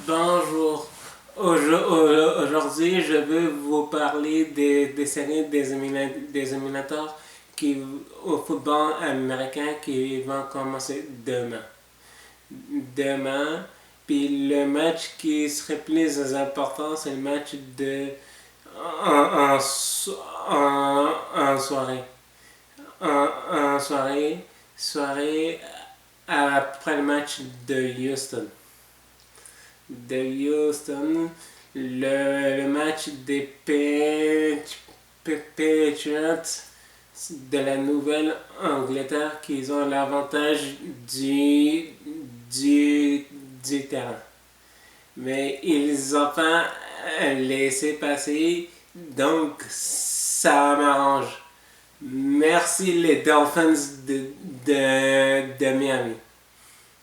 Bonjour. Aujourd'hui, je veux vous parler des séries des éliminatoires au football américain qui vont commencer demain. Demain, puis le match qui serait plus important, c'est le match de en soirée. En soirée après le match de Houston. Le match des Patriots de la Nouvelle-Angleterre qui ont l'avantage du terrain. Mais ils ont pas laissé passer, donc ça m'arrange. Merci les Dolphins de Miami.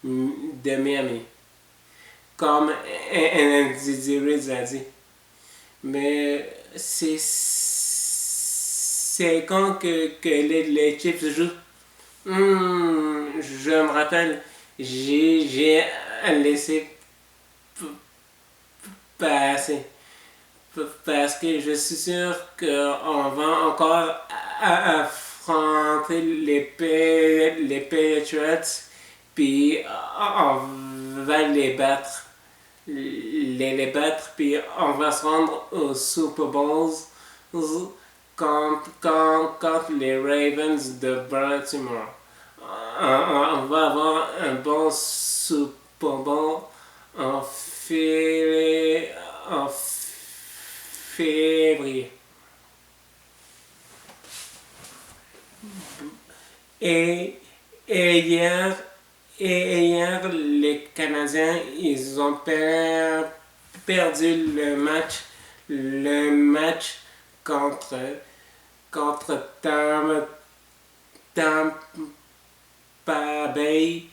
De Miami. Comme Ndidiris a dit. Mais c'est quand que les Chiefs jouent. Je me rappelle, j'ai laissé passer. Parce que je suis sûr qu'on va encore affronter les Patriots, puis on va les battre. Les battre, puis on va se rendre aux Super Bowls contre les Ravens de Baltimore. On va avoir un bon Super Bowl en février. Et, et hier, hier, les Canadiens, ils ont perdu le match contre, contre Tampa Bay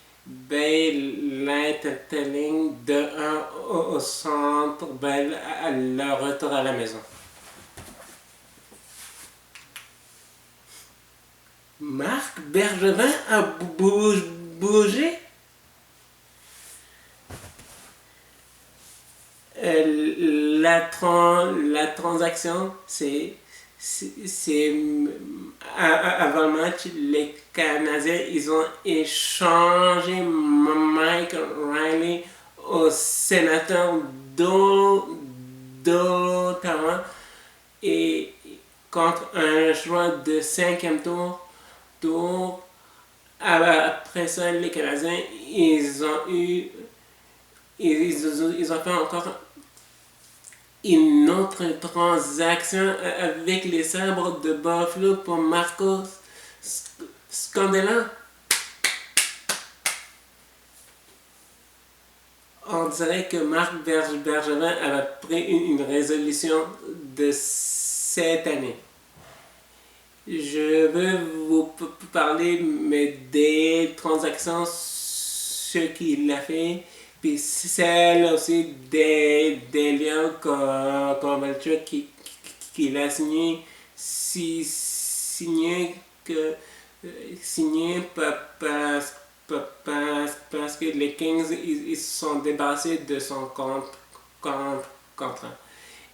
Lightning de 1 au centre Bell à leur retour à la maison. Marc Bergevin a bougé. La transaction, c'est avant le match, les Canadiens, ils ont échangé Mike Riley au sénateur d'Ottawa et contre un choix de 5e tour. Après ça, les Canadiens, ils ont fait encore une autre transaction avec les Sabres de Buffalo pour Marco Scandella. On dirait que Marc Bergevin avait pris une résolution de cette année. Je veux vous parler mais des transactions, ce qu'il a fait, puis celle aussi des liens Kovalchuk qu'il a signé parce que les Kings ils se sont débarrassés de son contrat.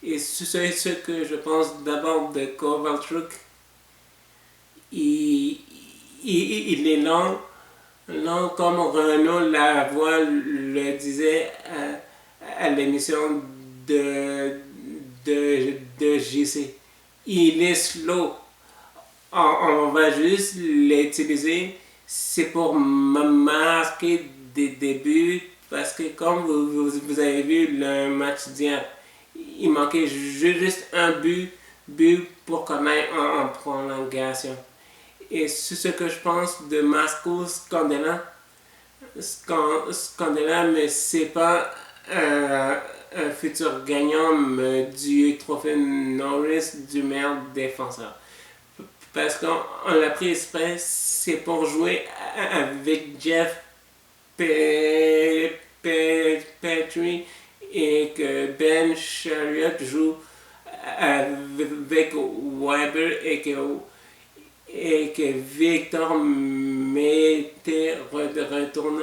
Et c'est ce que je pense d'abord de Kovalchuk. Il est lent comme Renaud Lavoie le disait à l'émission de JC. Il est slow. On va juste l'utiliser. C'est pour marquer des débuts. Parce que comme vous avez vu le match d'hier, il manquait juste un but pour qu'on aille en prolongation. Et c'est ce que je pense de Marco Scandella. Mais c'est pas un futur gagnant du trophée Norris du meilleur défenseur. Parce qu'on l'a pris exprès, c'est pour jouer avec Jeff Petrie et que Ben Chariot joue avec Weber et que Victor Mété retourne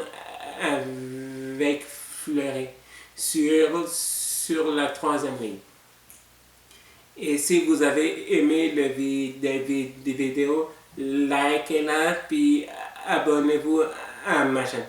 avec Fleury. sur la troisième ligne. Et si vous avez aimé la vidéo, likez-la puis abonnez-vous à ma chaîne.